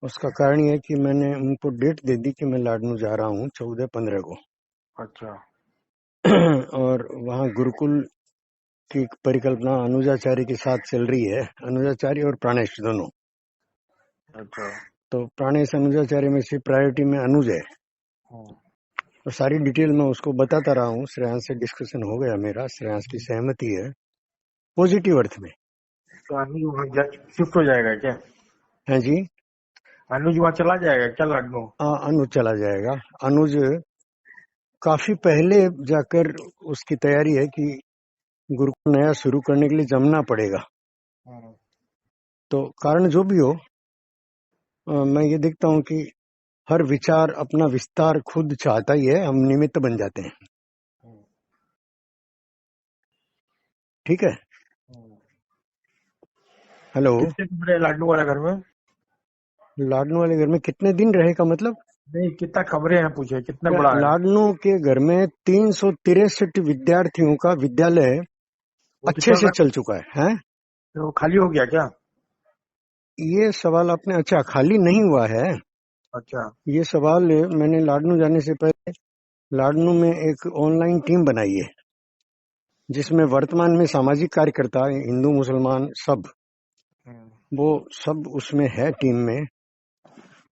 उसका कारण ये है कि मैंने उनको डेट दे दी कि मैं लाडनू जा रहा हूँ 14-15 को। अच्छा। और वहाँ गुरुकुल की परिकल्पना अनुजाचार्य के साथ चल रही है, अनुजाचार्य और प्राणेश दोनों। अच्छा। तो प्राणेश अनुजाचार्य में से प्रायोरिटी में अनुज है। और सारी डिटेल मैं उसको बताता रहा हूँ। श्रेयांश से डिस्कशन हो गया मेरा, श्रेयांश की सहमति है पॉजिटिव अर्थ में। तो अनुज वहाँ शिफ्ट हो जाएगा क्या? है जी। अनुज वहाँ चला जाएगा क्या लखनऊ? अनुज चला जाएगा। अनुज काफी पहले जाकर उसकी तैयारी है कि गुरुकुल नया शुरू करने के लिए जमना पड़ेगा। तो कारण जो भी हो, मैं ये देखता हूँ कि हर विचार अपना विस्तार खुद चाहता ही है, हम निमित्त बन जाते हैं। ठीक है। हेलो। कितने कमरे लाडनू वाले घर में? लाडनू वाले घर में कितने दिन रहेगा मतलब? नहीं, कितना कमरे हैं पूछे, कितने बड़ा है? लाडनू के घर में 363 विद्यार्थियों का विद्यालय वो अच्छे कितना से घर चल चुका है। हैं? तो वो खाली हो गया क्या? ये सवाल आपने, अच्छा खाली नहीं हुआ है। अच्छा। ये सवाल मैंने लाडनू जाने से पहले लाडनू में एक ऑनलाइन टीम बनाई है, जिसमें वर्तमान में सामाजिक कार्यकर्ता हिंदू मुसलमान सब, वो सब उसमें है टीम में।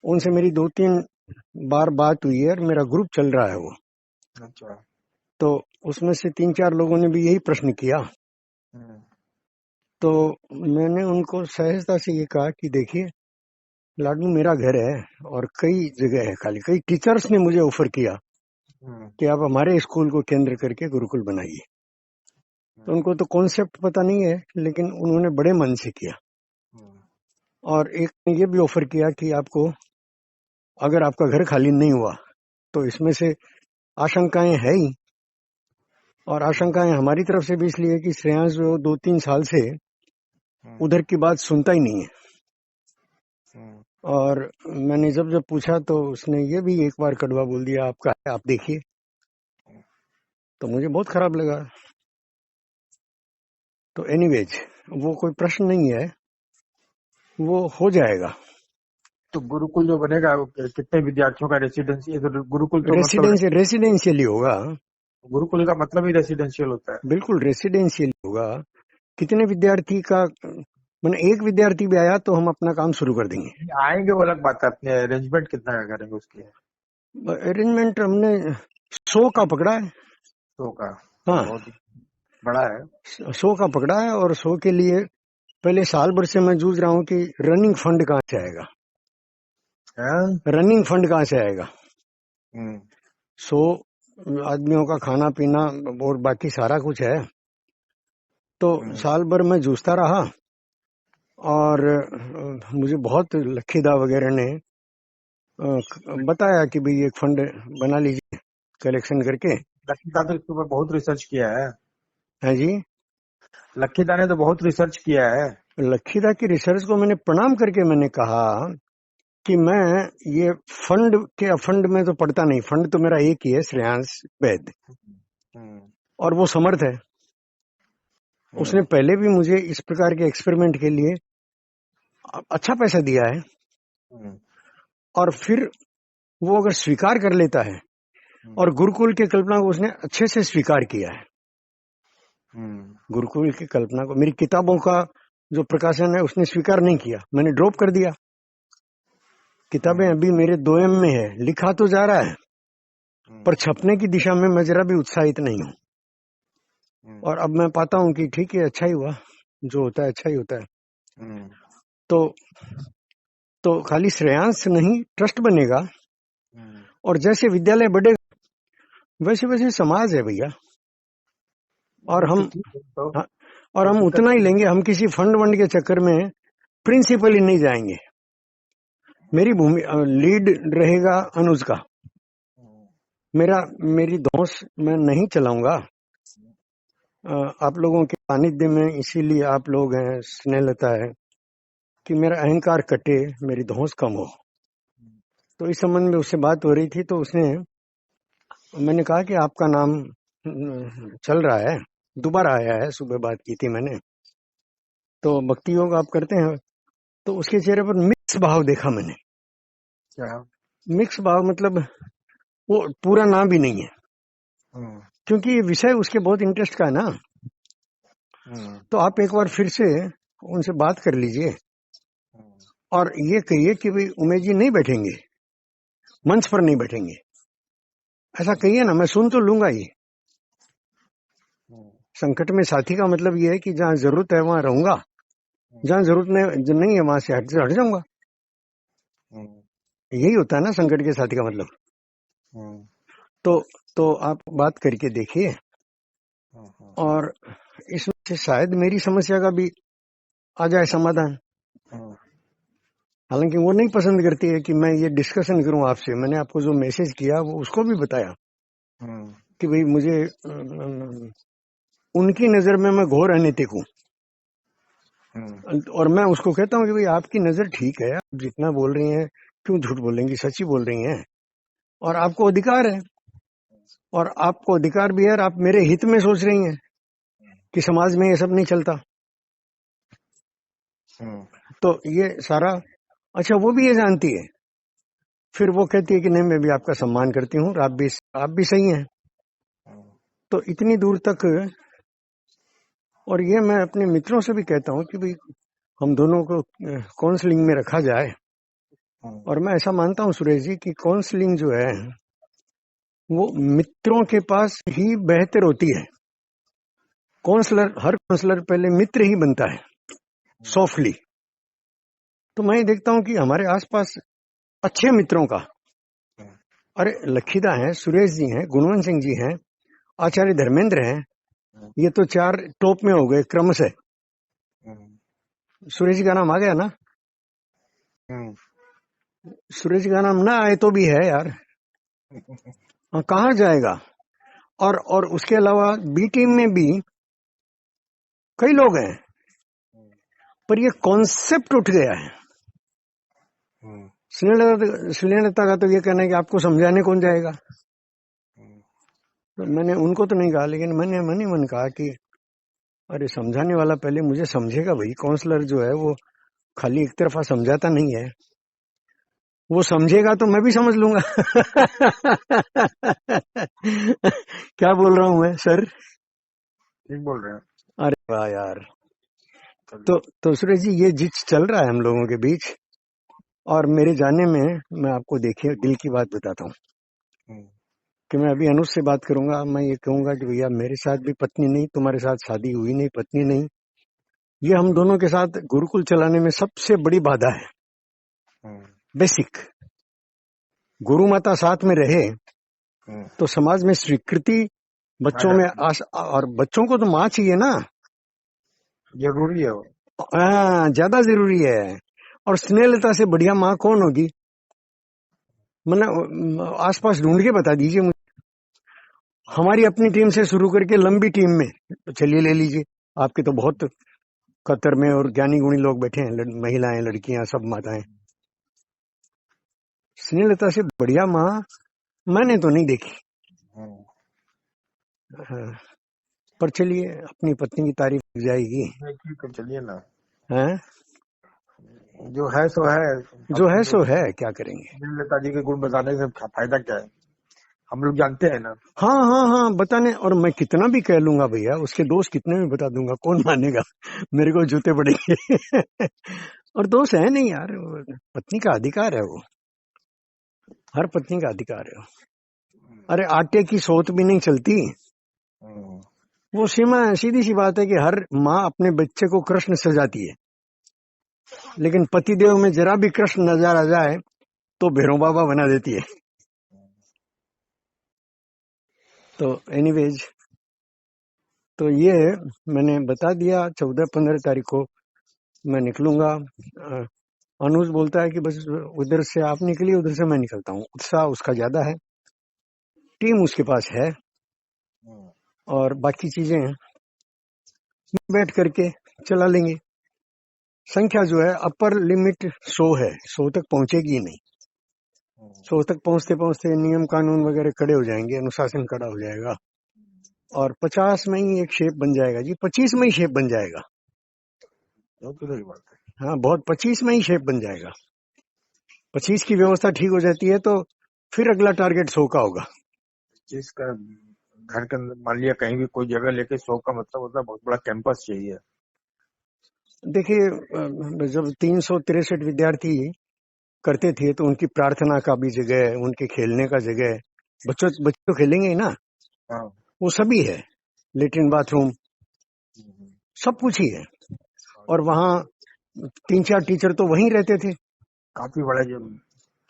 उनसे मेरी 2-3 बार बात हुई है और मेरा ग्रुप चल रहा है वो। अच्छा। तो उसमें से 3-4 लोगों ने भी यही प्रश्न किया। तो मैंने उनको सहजता से ये कहा कि देखिए, लाडनू मेरा घर है और कई जगह है खाली। कई टीचर्स ने मुझे ऑफर किया कि आप हमारे स्कूल को केंद्र करके गुरुकुल बनाइए। तो उनको तो कॉन्सेप्ट पता नहीं है, लेकिन उन्होंने बड़े मन से किया। और एक ने ये भी ऑफर किया कि आपको, अगर आपका घर खाली नहीं हुआ तो इसमें से आशंकाएं है ही। और आशंकाएं हमारी तरफ से भी इसलिए कि श्रेयांश जो 2-3 साल से उधर की बात सुनता ही नहीं है। और मैंने जब जब पूछा तो उसने ये भी एक बार कड़वा बोल दिया, आपका है, आप देखिए। तो मुझे बहुत खराब लगा। तो एनीवेज, वो कोई प्रश्न नहीं है, वो हो जाएगा। तो गुरुकुल जो बनेगा वो कितने विद्यार्थियों का रेसिडेंसी? तो गुरुकुल तो मतलब रेसिडेंशियल होगा। गुरुकुल का मतलब ही रेसिडेंशियल होता है। बिल्कुल रेसिडेंशियल होगा। कितने विद्यार्थी का, मैंने एक विद्यार्थी भी आया तो हम अपना काम शुरू कर देंगे। आएंगे वो अलग बात है, अपने अरेंजमेंट कितना का करेंगे उसके? अरेंजमेंट हमने 100 का पकड़ा है। 100 का? तो हाँ, बहुत बड़ा है। 100 का पकड़ा है। और 100 के लिए पहले साल भर से मैं जूझ रहा हूँ कि रनिंग फंड कहाँ से आएगा। रनिंग फंड कहाँ से आएगा? 100 आदमियों का खाना पीना और बाकी सारा कुछ है। तो साल भर मैं जूझता रहा और मुझे बहुत लखीदा वगैरह ने बताया कि भाई एक फंड बना लीजिए कलेक्शन करके। लखीदा तो इसके ऊपर बहुत रिसर्च किया है। है जी। लखीदा ने तो बहुत रिसर्च किया है। लखीदा की रिसर्च को मैंने प्रणाम करके मैंने कहा कि मैं ये फंड के अफंड में तो पढ़ता नहीं। फंड तो मेरा एक ही है, श्रेयांश वैद, और वो समर्थ है। उसने पहले भी मुझे इस प्रकार के एक्सपेरिमेंट के लिए अच्छा पैसा दिया है। और फिर वो अगर स्वीकार कर लेता है, और गुरुकुल की कल्पना को उसने अच्छे से स्वीकार किया है। गुरुकुल की कल्पना को, मेरी किताबों का जो प्रकाशन है उसने स्वीकार नहीं किया, मैंने ड्रॉप कर दिया। किताबें अभी मेरे 2M में है, लिखा तो जा रहा है, पर छपने की दिशा में मैं जरा भी उत्साहित नहीं हूं। और अब मैं पाता हूं कि ठीक है, अच्छा ही हुआ, जो होता है अच्छा ही होता है। तो खाली श्रेयांश नहीं, ट्रस्ट बनेगा। और जैसे विद्यालय बढ़ेगा वैसे वैसे समाज है भैया। और हम हाँ, और हम उतना ही लेंगे। हम किसी फंड वंड के चक्कर में प्रिंसिपली नहीं जाएंगे। मेरी भूमि लीड रहेगा अनुज का। मेरी धौंस मैं नहीं चलाऊंगा। आप लोगों के सानिध्य में, इसीलिए आप लोग हैं, स्नेहलता है कि मेरा अहंकार कटे, मेरी धौंस कम हो। तो इस संबंध में उससे बात हो रही थी, तो मैंने कहा कि आपका नाम चल रहा है, दोबारा आया है, सुबह बात की थी मैंने। तो भक्ति योग आप करते हैं? तो उसके चेहरे पर मिक्स भाव देखा मैंने। क्या? मिक्स भाव मतलब वो पूरा ना भी नहीं है, क्योंकि ये विषय उसके बहुत इंटरेस्ट का है ना। तो आप एक बार फिर से उनसे बात कर लीजिए और ये कहिए कि भाई उमेश जी नहीं बैठेंगे, मंच पर नहीं बैठेंगे, ऐसा कहिए ना, मैं सुन तो लूंगा ही। संकट में साथी का मतलब ये है कि जहां जरूरत है वहां रहूंगा, जहां जरूरत नहीं है वहां से हट जाऊंगा। यही होता है ना संकट के साथी का मतलब। तो आप बात करके देखिए और इसमें से शायद मेरी समस्या का भी आ जाए समाधान। हालांकि वो नहीं पसंद करती है कि मैं ये डिस्कशन करूं आपसे। मैंने आपको जो मैसेज किया वो उसको भी बताया कि भाई मुझे उनकी नजर में मैं घोर अनैतिक हूं। और मैं उसको कहता हूं कि भाई आपकी नजर ठीक है, आप जितना बोल रही हैं क्यों झूठ बोलेंगी, सच ही बोल रही हैं और आपको अधिकार है, और आपको अधिकार भी है और आप मेरे हित में सोच रही हैं कि समाज में ये सब नहीं चलता। तो ये सारा, अच्छा वो भी ये जानती है, फिर वो कहती है कि नहीं मैं भी आपका सम्मान करती हूँ, आप भी सही हैं। तो इतनी दूर तक, और ये मैं अपने मित्रों से भी कहता हूँ कि भाई हम दोनों को काउंसलिंग में रखा जाए। और मैं ऐसा मानता हूँ सुरेश जी कि काउंसलिंग जो है वो मित्रों के पास ही बेहतर होती है। हर काउंसलर पहले मित्र ही बनता है सॉफ्टली। तो मैं देखता हूँ कि हमारे आसपास अच्छे मित्रों का, अरे लखीदा हैं, सुरेश जी हैं, गुणवंत सिंह जी हैं, आचार्य धर्मेंद्र हैं, ये तो 4 टॉप में हो गए क्रम से। सुरेश जी का नाम आ गया ना, सुरेश जी का नाम ना आए तो भी है यार, कहाँ जाएगा। और उसके अलावा बी टीम में भी कई लोग हैं, पर ये कॉन्सेप्ट उठ गया है। श्रीलता का तो ये कहना है कि आपको समझाने कौन जाएगा। तो मैंने उनको तो नहीं कहा, लेकिन मैंने मन ही मन कहा कि अरे समझाने वाला पहले मुझे समझेगा भाई। काउंसलर जो है वो खाली एक तरफा समझाता नहीं है, वो समझेगा तो मैं भी समझ लूंगा। क्या बोल रहा हूं मैं सर? ठीक बोल रहे हैं। अरे वाह यार। तो सुरेश जी ये जिच चल रहा है हम लोगों के बीच, और मेरे जाने में मैं आपको देखिए दिल की बात बताता हूँ कि मैं अभी अनुज से बात करूंगा, मैं ये कहूंगा कि भैया मेरे साथ भी पत्नी नहीं, तुम्हारे साथ शादी हुई नहीं, पत्नी नहीं, ये हम दोनों के साथ गुरुकुल चलाने में सबसे बड़ी बाधा है। बेसिक गुरु माता साथ में रहे तो समाज में स्वीकृति बच्चों में और बच्चों को तो माँ चाहिए ना, जरूरी है वो, ज्यादा जरूरी है। और स्नेहलता से बढ़िया माँ कौन होगी? मतलब आसपास ढूंढ के बता दीजिए मुझे। हमारी अपनी टीम से शुरू करके लंबी टीम में चलिए ले लीजिए, आपके तो बहुत कतर में और ज्ञानी गुणी लोग बैठे हैं, महिलाएं, लड़कियां, सब माताएं। स्नेहलता से बढ़िया माँ मैंने तो नहीं देखी। पर चलिए अपनी पत्नी की तारीफ हो जाएगी। चलिए ना, है जो है सो है, जो है सो है, क्या करेंगे। स्नेहलता जी के गुण बताने से फायदा क्या है, हम लोग जानते हैं ना। हाँ हाँ हाँ बताने, और मैं कितना भी कह लूंगा भैया, उसके दोष कितने भी बता दूंगा, कौन मानेगा, मेरे को जूते पड़ेंगे। और दोष है नहीं यार, पत्नी का अधिकार है वो, हर पत्नी का अधिकार है। अरे आटे की सोत भी नहीं चलती, वो सीमा सीधी सी बात है कि हर माँ अपने बच्चे को कृष्ण सजाती है, लेकिन पतिदेव में जरा भी कृष्ण नजर आ जाए तो भैरव बाबा बना देती है। तो एनीवेज, तो ये मैंने बता दिया। 14-15 तारीख को मैं निकलूंगा। अनुज बोलता है कि बस उधर से आप निकलिए, उधर से मैं निकलता हूँ। उत्साह उसका ज्यादा है, टीम उसके पास है, और बाकी चीजें बैठ करके चला लेंगे। संख्या जो है अपर लिमिट 100 है, 100 तक पहुंचेगी ही नहीं। 100 तक पहुंचते पहुंचते नियम कानून वगैरह खड़े हो जाएंगे, अनुशासन खड़ा हो जाएगा, और 50 में ही एक शेप बन जाएगा जी, 25 में ही शेप बन जाएगा। हाँ बहुत, 25 में ही शेप बन जाएगा। 25 की व्यवस्था ठीक हो जाती है तो फिर अगला टारगेट 100 का होगा। जिसका घर के अंदर मान लिया कहीं भी कोई जगह लेके 100 का मतलब होता है बहुत बड़ा कैंपस चाहिए। देखिए, जब 363 विद्यार्थी करते थे तो उनकी प्रार्थना का भी जगह, उनके खेलने का जगह, बच्चे तो खेलेंगे ही ना, हाँ। वो सभी है, लेटरिन बाथरूम सब कुछ ही है। और वहाँ 3-4 टीचर तो वहीं रहते थे। काफी बड़ा जो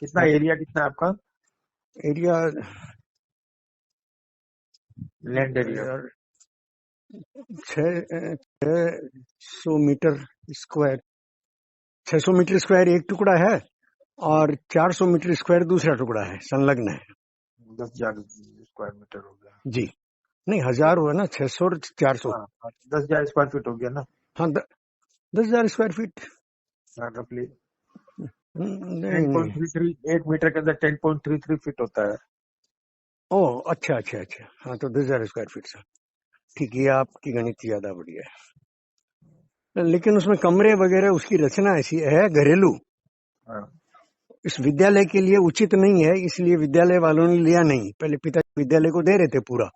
कितना एरिया कितना है आपका area land area? 600 meter square, 600 meter square एक टुकड़ा है और 400 मीटर स्क्वायर दूसरा टुकड़ा है, संलग्न है। 10,000 स्क्वायर मीटर हो गया जी नहीं, 1000 हुआ ना, 600 और 400। हाँ, 10,000 स्क्वायर फीट हो गया ना। हाँ, 10,000 स्क्वायर फीट। रफली नहीं नहीं, 10.33 1 मीटर के अंदर 10.33 फीट होता है। ओह अच्छा अच्छा अच्छा, हाँ तो 10,000 स्क्वायर फीट से ठीक है, आपकी गणित ज्यादा बढ़िया है। लेकिन उसमें कमरे वगैरह, उसकी रचना ऐसी है घरेलू, हाँ। इस विद्यालय के लिए उचित नहीं है, इसलिए विद्यालय वालों ने लिया नहीं। पहले पिताजी विद्यालय को दे रहे थे पूरा,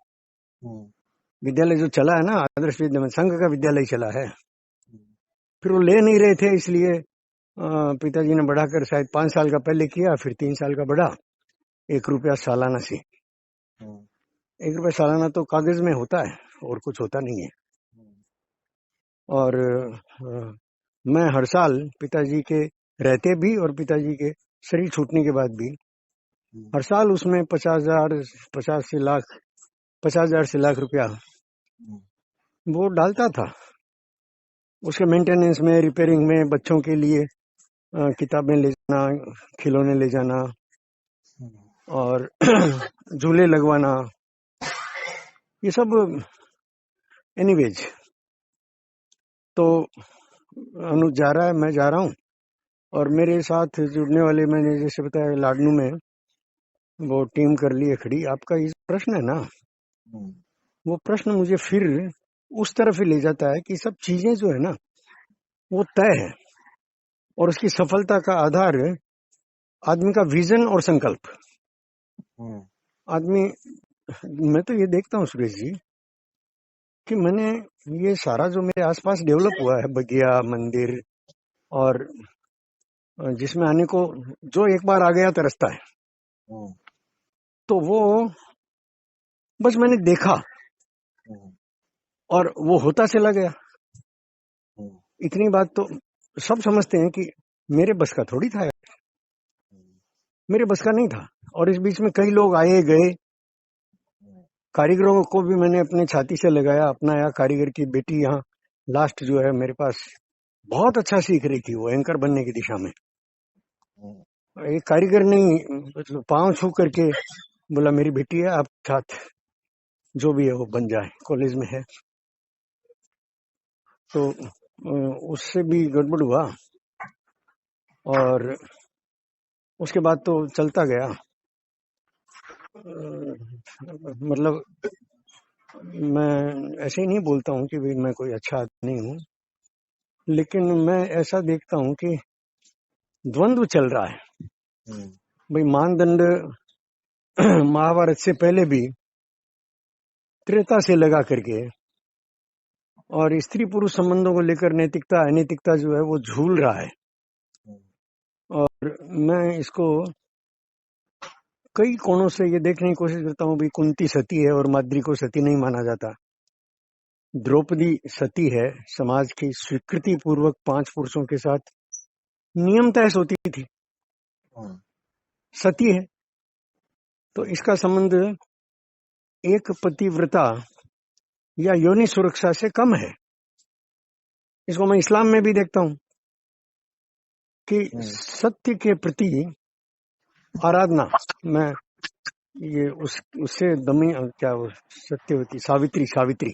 विद्यालय जो चला है ना, आदर्श विद्यालय संघ का विद्यालय चला है, फिर वो ले नहीं रहे थे, इसलिए पिताजी ने बढ़ाकर शायद 5 साल का पहले किया, फिर 3 साल का बढ़ा, 1 रुपया सालाना से। 1 रुपया सालाना तो कागज में होता है और कुछ होता नहीं है। और मैं हर साल पिताजी के रहते भी और पिताजी के शरीर छूटने के बाद भी हर साल उसमें 50,000 से लाख रुपया वो डालता था, उसके मेंटेनेंस में, रिपेयरिंग में, बच्चों के लिए किताबें ले जाना, खिलौने ले जाना और झूले लगवाना, ये सब। एनीवेज, तो अनुज जा रहा है, मैं जा रहा हूँ, और मेरे साथ जुड़ने वाले, मैंने जैसे बताया लाडनू में वो टीम कर ली है खड़ी। आपका ये प्रश्न है ना, वो प्रश्न मुझे फिर उस तरफ ही ले जाता है कि सब चीजें जो है ना वो तय है, और उसकी सफलता का आधार आदमी का विजन और संकल्प। आदमी, मैं तो ये देखता हूँ सुरेश जी कि मैंने ये सारा जो मेरे आसपास डेवलप हुआ है, बगिया, मंदिर, और जिसमें आने को जो एक बार आ गया तरसता है, तो वो बस मैंने देखा और वो होता चला गया। इतनी बात तो सब समझते हैं कि मेरे बस का थोड़ी था, मेरे बस का नहीं था। और इस बीच में कई लोग आए गए, कारीगरों को भी मैंने अपने छाती से लगाया, अपनाया। कारीगर की बेटी यहाँ लास्ट जो है मेरे पास बहुत अच्छा सीख रही थी, वो एंकर बनने की दिशा में। एक कारीगर नहीं, मतलब पांव छू करके बोला मेरी बेटी है, आप साथ जो भी है वो बन जाए, कॉलेज में है। तो उससे भी गड़बड़ हुआ और उसके बाद तो चलता गया। मतलब मैं ऐसे ही नहीं बोलता हूँ कि भाई मैं कोई अच्छा आदमी नहीं हूँ, लेकिन मैं ऐसा देखता हूँ कि द्वंद्व चल रहा है। भाई मानदंड महाभारत से पहले भी त्रेता से लगा करके, और स्त्री पुरुष संबंधों को लेकर नैतिकता अनैतिकता जो है वो झूल रहा है। और मैं इसको कई कोणों से ये देखने की कोशिश करता हूँ। भाई कुंती सती है और माद्री को सती नहीं माना जाता, द्रौपदी सती है, समाज की स्वीकृति पूर्वक 5 पुरुषों के साथ नियमतः सोती थी, सती है। तो इसका संबंध एक पतिव्रता या योनि सुरक्षा से कम है। इसको मैं इस्लाम में भी देखता हूं कि सत्य के प्रति आराधना में ये उससे दमी क्या वो सत्यवती, सावित्री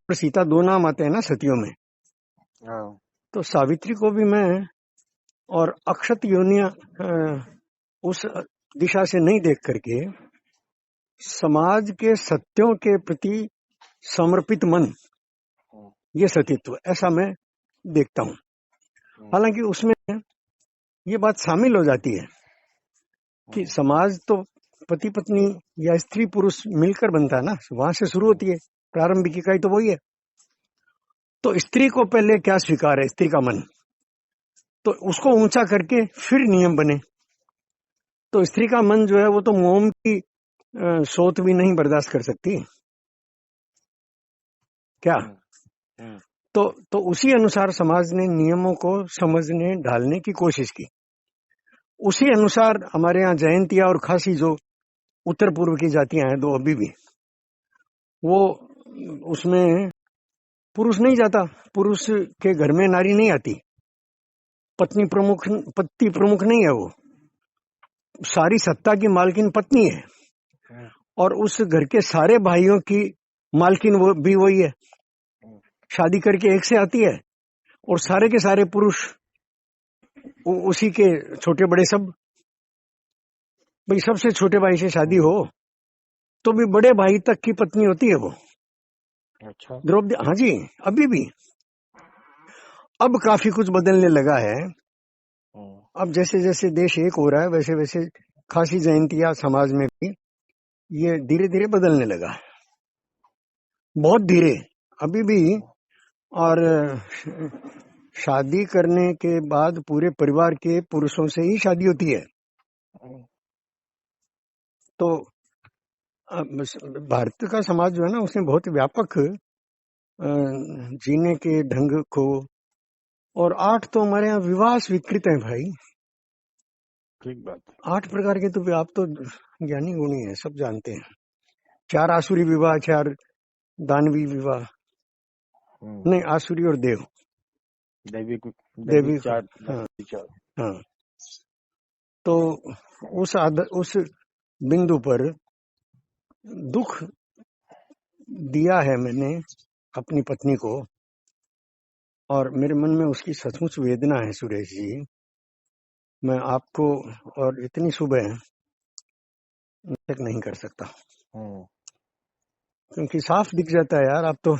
और सीता 2 नाम आते हैं ना सतियों में। तो सावित्री को भी मैं और अक्षत योनिया उस दिशा से नहीं देख करके समाज के सत्यों के प्रति समर्पित मन, ये सतीत्व, ऐसा मैं देखता हूं। हालांकि उसमें ये बात शामिल हो जाती है कि समाज तो पति पत्नी या स्त्री पुरुष मिलकर बनता है ना, वहां से शुरू होती है, प्रारंभिक इकाई तो वही है। तो स्त्री को पहले क्या स्वीकार है, स्त्री का मन, तो उसको ऊंचा करके फिर नियम बने। तो स्त्री का मन जो है वो तो मोम की सोत भी नहीं बर्दाश्त कर सकती क्या। तो उसी अनुसार समाज ने नियमों को समझने ढालने की कोशिश की। उसी अनुसार हमारे यहाँ जयंतिया और खासी जो उत्तर पूर्व की जातियां हैं दो अभी भी, वो उसमें पुरुष नहीं जाता, पुरुष के घर में नारी नहीं आती, पति प्रमुख नहीं है, वो सारी सत्ता की मालकिन पत्नी है और उस घर के सारे भाइयों की मालकिन वो भी वही है, शादी करके एक से आती है और सारे के सारे पुरुष उसी के छोटे बड़े सब। भाई सबसे छोटे भाई से शादी हो तो भी बड़े भाई तक की पत्नी होती है वो। अच्छा, द्रौपदी, हाँ जी, अभी भी। अब काफी कुछ बदलने लगा है। अब जैसे जैसे देश एक हो रहा है वैसे वैसे खासी जयंतिया समाज में भी ये धीरे धीरे बदलने लगा है, बहुत धीरे अभी भी। और शादी करने के बाद पूरे परिवार के पुरुषों से ही शादी होती है। तो भारत का समाज जो है ना, उसने बहुत व्यापक जीने के ढंग को, और 8 तो हमारे यहाँ विवाह स्वीकृत है भाई। ठीक बात। 8 प्रकार के तो आप तो ज्ञानी गुणी है, सब जानते हैं। 4 आसुरी विवाह, 4 दानवी विवाह, नहीं आसुरी और देव, देवी 4, हाँ। तो उस बिंदु पर दुख दिया है मैंने अपनी पत्नी को, और मेरे मन में उसकी सचमुच वेदना है सुरेश जी। मैं आपको और इतनी सुबह तक नहीं कर सकता, क्योंकि साफ दिख जाता है यार। आप तो,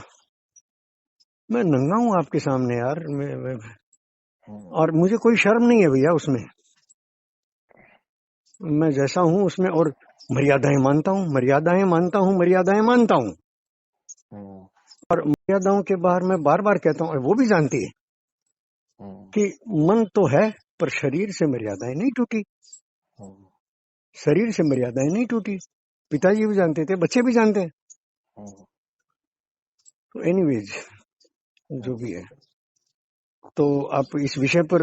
मैं नंगा हूं आपके सामने यार, और मुझे कोई शर्म नहीं है भैया उसमें। मैं जैसा हूं उसमें, और मर्यादाएं मानता हूं, मर्यादाएं मानता हूं, मर्यादाएं मानता हूं। और मर्यादाओं के बाहर मैं बार बार कहता हूं, और वो भी जानती है कि मन तो है पर शरीर से मर्यादाएं नहीं टूटी, शरीर से मर्यादाएं नहीं टूटी। पिताजी भी जानते थे, बच्चे भी जानते हैं। तो एनीवेज, जो भी है, तो आप इस विषय पर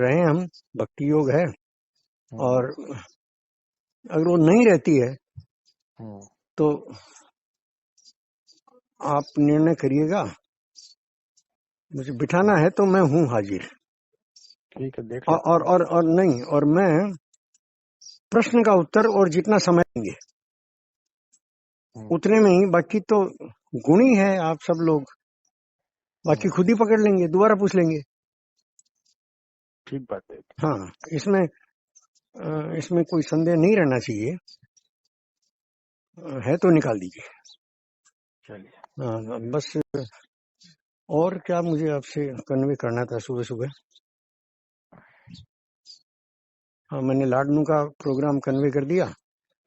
रहे, हम भक्ति योग है, और अगर वो नहीं रहती है तो आप निर्णय करिएगा। मुझे बिठाना है तो मैं हूं हाजिर। ठीक है, देख और नहीं, और मैं प्रश्न का उत्तर और जितना समय देंगे उतने में ही, बाकी तो गुणी है आप सब लोग, बाकी खुद ही पकड़ लेंगे, दोबारा पूछ लेंगे। ठीक बात है। हाँ, इसमें कोई संदेह नहीं रहना चाहिए, है तो निकाल दीजिए। चलिए, हाँ बस। और क्या मुझे आपसे कन्वे करना था सुबह सुबह? हाँ, मैंने लाडनू का प्रोग्राम कन्वे कर दिया।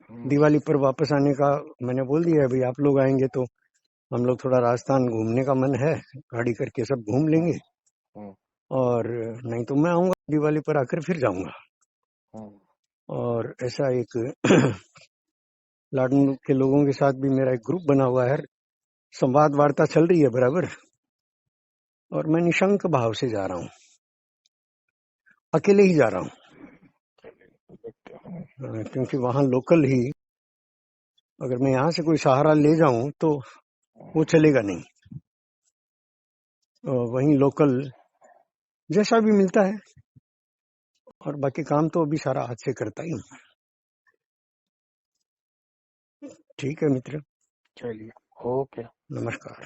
दिवाली पर वापस आने का मैंने बोल दिया है, भाई आप लोग आएंगे तो हम लोग थोड़ा राजस्थान घूमने का मन है, गाड़ी करके सब घूम लेंगे, और नहीं तो मैं आऊंगा दिवाली पर आकर फिर जाऊंगा। और ऐसा एक लाडनू के लोगों के साथ भी मेरा एक ग्रुप बना हुआ है, संवाद वार्ता चल रही है बराबर, और मैं निशंक भाव से जा रहा हूँ, अकेले ही जा रहा हूँ, क्योंकि वहां लोकल ही, अगर मैं यहाँ से कोई सहारा ले जाऊं तो वो चलेगा नहीं। वहीं लोकल जैसा भी मिलता है, और बाकी काम तो अभी सारा हाथ से करता ही हूँ। ठीक है मित्र, चलिए, ओके, नमस्कार।